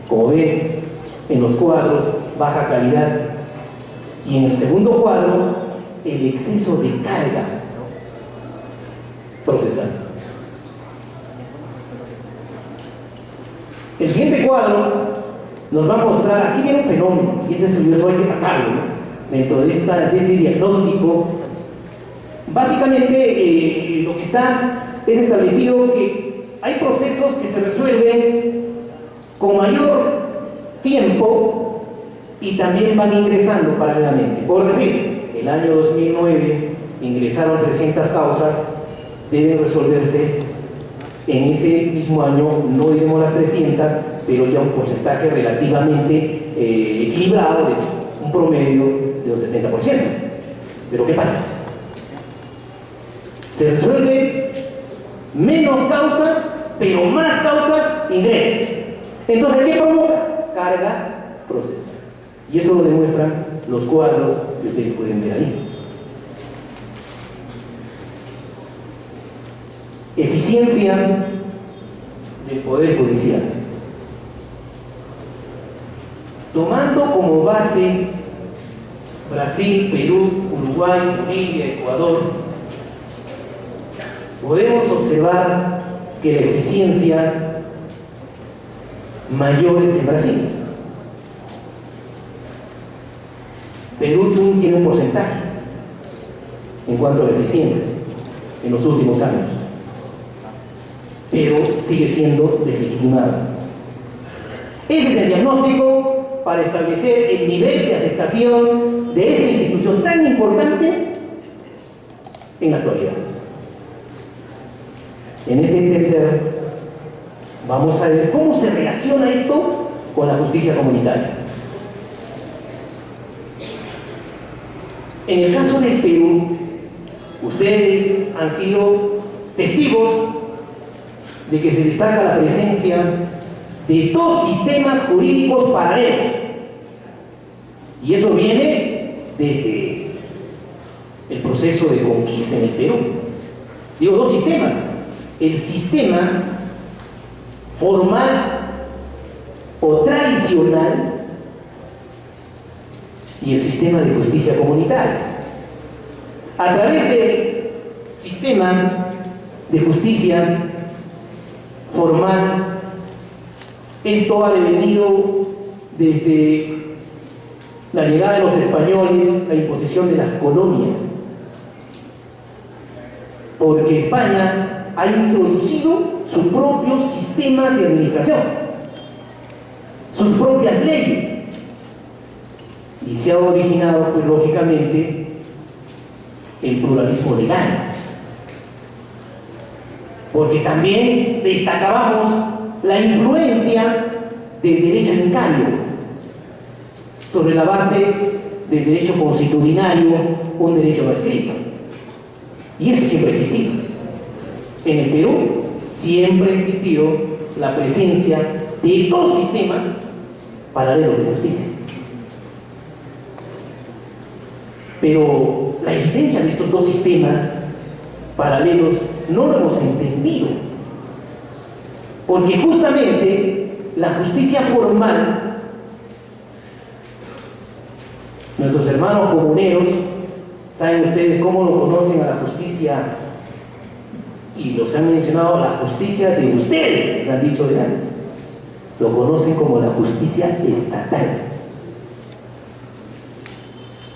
Como ven en los cuadros, baja calidad. Y en el segundo cuadro, el exceso de carga procesal. El siguiente cuadro nos va a mostrar, aquí viene un fenómeno, y eso hay que atacarlo, ¿no? Dentro de este diagnóstico. Básicamente lo que está es establecido que hay procesos que se resuelven con mayor tiempo y también van ingresando paralelamente. Por decir, el año 2009 ingresaron 300 causas, deben resolverse en ese mismo año, no diremos las 300, pero ya un porcentaje relativamente equilibrado, es un promedio de un 70%. Pero ¿qué pasa? Se resuelve menos causas, pero más causas ingresan. Entonces, ¿qué provoca? Carga procesal. Y eso lo demuestran los cuadros que ustedes pueden ver ahí. Eficiencia del Poder Judicial. Tomando como base Brasil, Perú, Uruguay, Bolivia, Ecuador, podemos observar que la eficiencia mayor es en Brasil. Perú tiene un porcentaje en cuanto a la eficiencia en los últimos años, pero sigue siendo deslegitimado. Ese es el diagnóstico para establecer el nivel de aceptación de esta institución tan importante en la actualidad. En este entender, vamos a ver cómo se relaciona esto con la justicia comunitaria. En el caso del Perú, ustedes han sido testigos de que se destaca la presencia de dos sistemas jurídicos paralelos. Y eso viene desde el proceso de conquista en el Perú. Digo, dos sistemas. El sistema formal o tradicional y el sistema de justicia comunitaria. A través del sistema de justicia formal, esto ha devenido desde la llegada de los españoles, la imposición de las colonias, porque España ha introducido su propio sistema de administración, sus propias leyes, y se ha originado, pues, lógicamente, el pluralismo legal, porque también destacábamos la influencia del derecho incario sobre la base del derecho consuetudinario, un derecho no escrito, y eso siempre ha existido. En el Perú siempre ha existido la presencia de dos sistemas paralelos de justicia. Pero la existencia de estos dos sistemas paralelos no lo hemos entendido, porque justamente la justicia formal, nuestros hermanos comuneros, saben ustedes cómo lo conocen a la justicia, y los han mencionado, la justicia de ustedes, les han dicho de antes, lo conocen como la justicia estatal,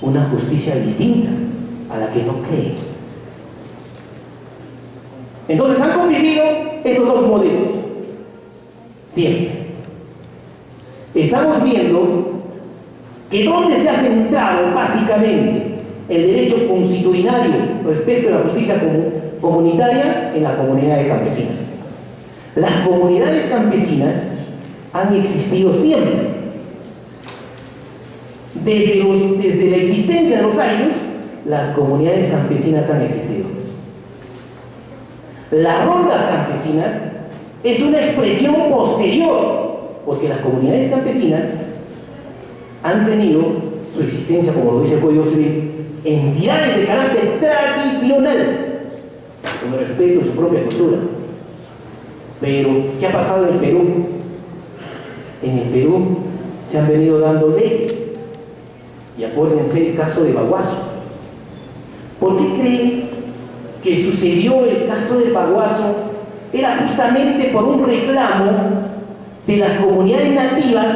una justicia distinta a la que no creen. Entonces han convivido estos dos modelos siempre. Estamos viendo que donde se ha centrado básicamente el derecho consuetudinario respecto a la justicia comunitaria, en la comunidad de campesinas. Las comunidades campesinas han existido siempre. Desde la existencia de los años, las comunidades campesinas han existido. Las rondas campesinas es una expresión posterior, porque las comunidades campesinas han tenido su existencia, como lo dice el Código Civil, entidades de carácter tradicional, con respeto a su propia cultura. Pero, ¿qué ha pasado en el Perú? en el Perú se han venido dando leyes. Y acuérdense el caso de Baguazo. ¿Por qué creen que sucedió el caso de Baguazo? Era justamente por un reclamo de las comunidades nativas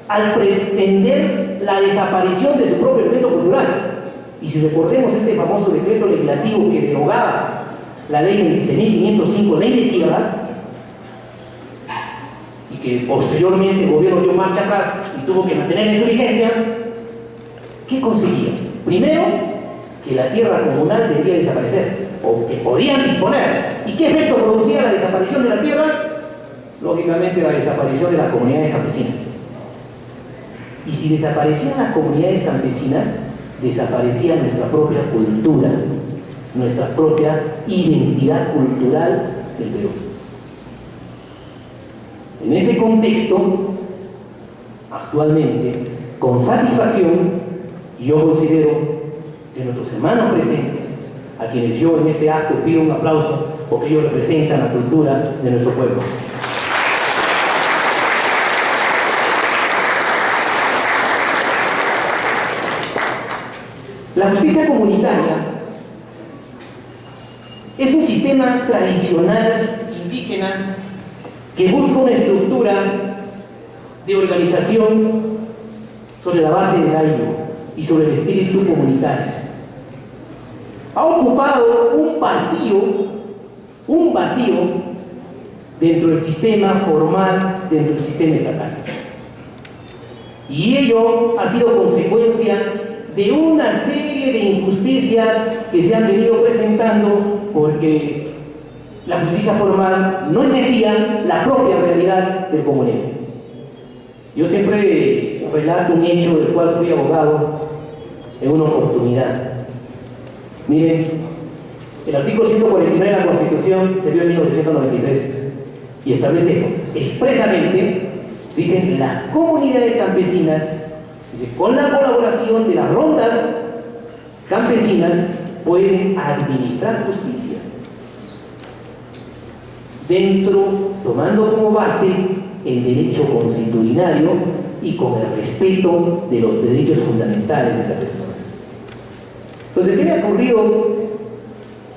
al pretender la desaparición de su propio elemento cultural. Y si recordemos este famoso decreto legislativo que derogaba la ley 26.505, ley de tierras, y que posteriormente el gobierno dio marcha atrás y tuvo que mantener en su vigencia, ¿qué conseguía? Primero, que la tierra comunal debía desaparecer, o que podían disponer. ¿Y qué efecto producía la desaparición de las tierras? Lógicamente, la desaparición de las comunidades campesinas. Y si desaparecían las comunidades campesinas, desaparecía nuestra propia cultura, nuestra propia identidad cultural del Perú. En este contexto, actualmente, con satisfacción, yo considero que nuestros hermanos presentes, a quienes yo en este acto pido un aplauso porque ellos representan la cultura de nuestro pueblo. La justicia comunitaria es un sistema tradicional indígena que busca una estructura de organización sobre la base del año y sobre el espíritu comunitario. Ha ocupado un vacío dentro del sistema formal, dentro del sistema estatal. Y ello ha sido consecuencia de una serie de injusticias que se han venido presentando porque la justicia formal no entendía la propia realidad del comunero. Yo siempre relato un hecho del cual fui abogado en una oportunidad. Miren, el artículo 149 de la Constitución se dio en 1993 y establece expresamente, dicen, las comunidades campesinas, dice, con la colaboración de las rondas campesinas pueden administrar justicia, tomando como base el derecho constitucionario y con el respeto de los derechos fundamentales de la persona. Entonces, ¿qué me ha ocurrido?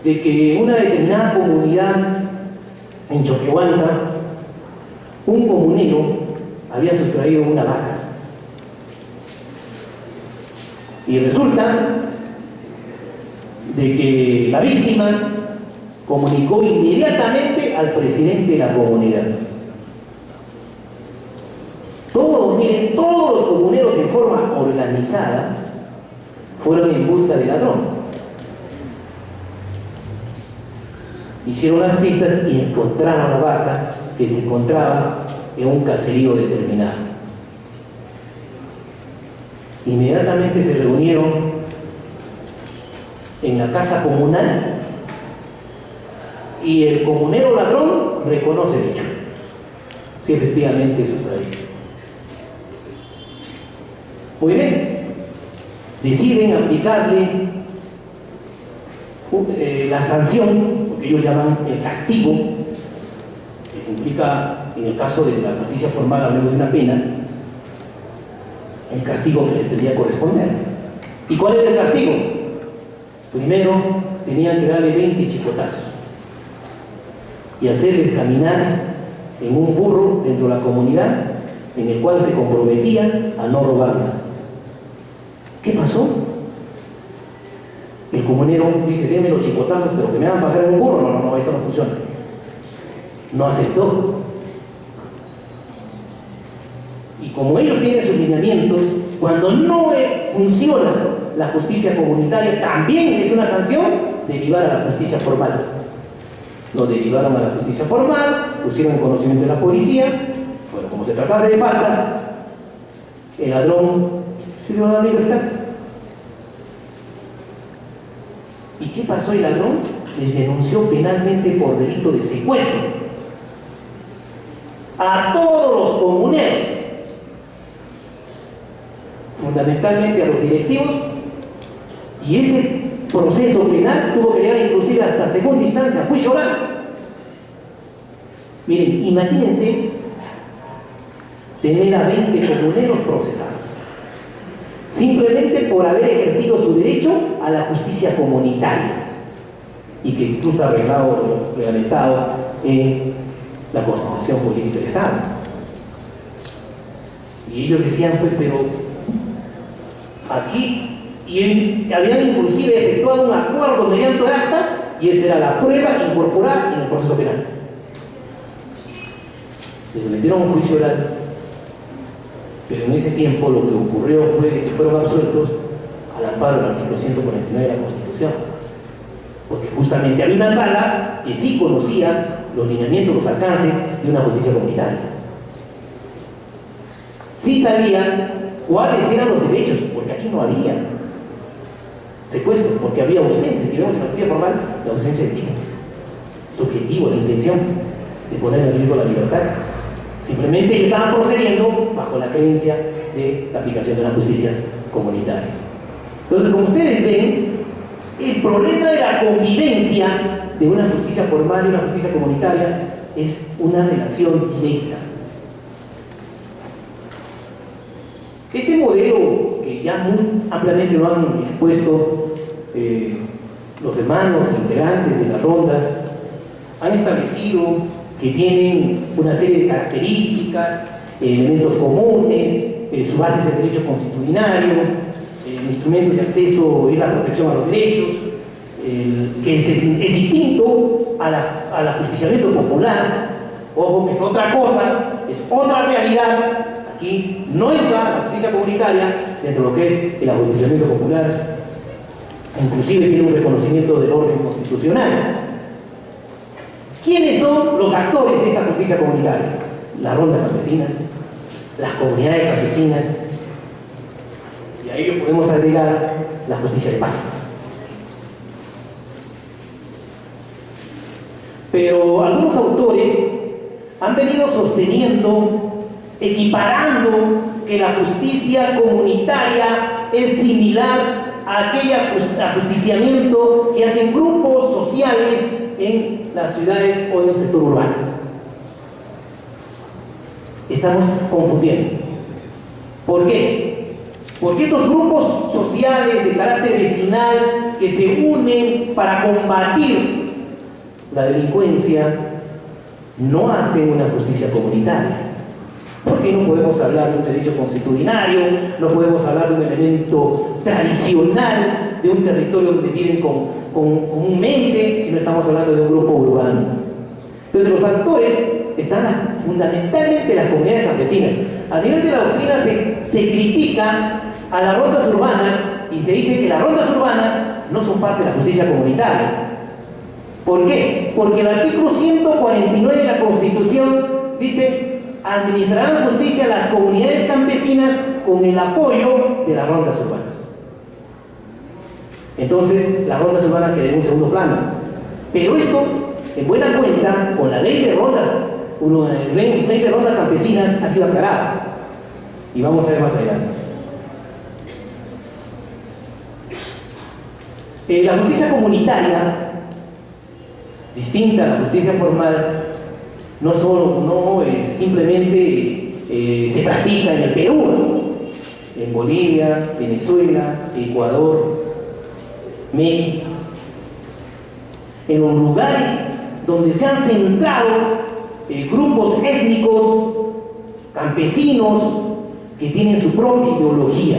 De que en una determinada comunidad en Choquehuanca, un comunero había sustraído una vaca. Y resulta de que la víctima comunicó inmediatamente al presidente de la comunidad. Todos, miren, todos los comuneros en forma organizada fueron en busca del ladrón. Hicieron las pistas y encontraron la vaca que se encontraba en un caserío determinado. Inmediatamente se reunieron en la casa comunal y el comunero ladrón reconoce el hecho. Sí, efectivamente es sustraído. Muy bien. Deciden aplicarle la sanción, lo que ellos llaman el castigo, que se implica, en el caso de la justicia formal, hablando de una pena, el castigo que les debía corresponder. ¿Y cuál era el castigo? Primero, tenían que darle 20 chicotazos y hacerles caminar en un burro dentro de la comunidad, en el cual se comprometían a no robar más. ¿Qué pasó? El comunero dice, denme los chicotazos, pero que me hagan pasar en un burro. No, esto no funciona. No aceptó. Y como ellos tienen sus lineamientos, cuando no funciona la justicia comunitaria, también es una sanción derivar a la justicia formal. Lo derivaron a la justicia formal, pusieron en conocimiento de la policía. Bueno, como se tratase de faltas, el ladrón se dio a la libertad. ¿Y qué pasó? El ladrón les denunció penalmente por delito de secuestro a todos los comuneros, fundamentalmente a los directivos, y ese proceso penal tuvo que llegar inclusive hasta segunda instancia, juicio oral. Miren, imagínense tener a 20 comuneros procesados, simplemente por haber ejercido su derecho a la justicia comunitaria, y que incluso está reglamentado en la Constitución Política del Estado. Y ellos decían, pues, pero aquí, habían inclusive efectuado un acuerdo mediante acta, y esa era la prueba incorporada en el proceso penal. Les metieron un juicio oral, pero en ese tiempo lo que ocurrió fue que fueron absueltos al amparo del artículo 149 de la Constitución, porque justamente había una sala que sí conocía los lineamientos, los alcances de una justicia comunitaria. Sí sabían cuáles eran los derechos, porque aquí no había secuestro, porque había ausencia. Si vemos en la justicia formal, la ausencia de tipo, su objetivo, la intención de poner en riesgo la libertad. Simplemente ellos estaban procediendo bajo la creencia de la aplicación de una justicia comunitaria. Entonces, como ustedes ven, el problema de la convivencia de una justicia formal y una justicia comunitaria es una relación directa. Este modelo, que ya muy ampliamente lo han expuesto los hermanos integrantes de las rondas, han establecido que tienen una serie de características, elementos comunes, su base es el derecho constitucionario, el instrumento de acceso es la protección a los derechos, que es distinto al ajusticiamiento popular. Ojo, que es otra cosa, es otra realidad. Aquí no entra la justicia comunitaria dentro de lo que es el ajusticiamiento popular, inclusive tiene un reconocimiento del orden constitucional. ¿Quiénes son los actores de esta justicia comunitaria? Las rondas campesinas, las comunidades campesinas, y a ello podemos agregar la justicia de paz. Pero algunos autores han venido sosteniendo, equiparando que la justicia comunitaria es similar a aquel ajusticiamiento que hacen grupos sociales en las ciudades o en el sector urbano. Estamos confundiendo. ¿Por qué? Porque estos grupos sociales de carácter vecinal que se unen para combatir la delincuencia no hacen una justicia comunitaria. Porque no podemos hablar de un derecho constitucionario, no podemos hablar de un elemento tradicional de un territorio donde viven comúnmente, si no estamos hablando de un grupo urbano. Entonces los actores están fundamentalmente las comunidades campesinas. A nivel de la doctrina se critica a las rondas urbanas y se dice que las rondas urbanas no son parte de la justicia comunitaria. ¿Por qué? Porque el artículo 149 de la Constitución dice: administrarán justicia a las comunidades campesinas con el apoyo de las rondas urbanas. Entonces, las rondas urbanas quedan en un segundo plano. Pero esto, en buena cuenta, con la ley de rondas, ley de rondas campesinas, ha sido aclarado. Y vamos a ver más adelante. La justicia comunitaria, distinta a la justicia formal, no simplemente se practica en el Perú, en Bolivia, Venezuela, Ecuador, México, en los lugares donde se han centrado grupos étnicos, campesinos, que tienen su propia ideología,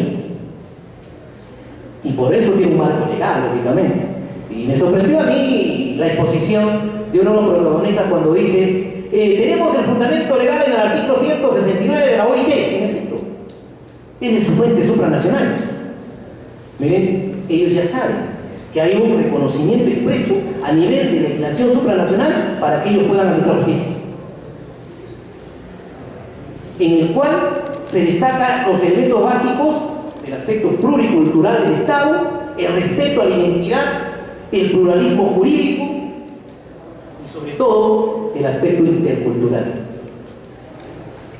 y por eso tiene un marco legal, lógicamente. Y me sorprendió a mí la exposición de uno de los protagonistas cuando dice: tenemos el fundamento legal en el artículo 169 de la OIT. En efecto, esa es su fuente supranacional. Miren, ellos ya saben que hay un reconocimiento expreso a nivel de legislación supranacional para que ellos puedan administrar justicia, en el cual se destacan los elementos básicos del aspecto pluricultural del Estado, el respeto a la identidad, el pluralismo jurídico y sobre todo el aspecto intercultural.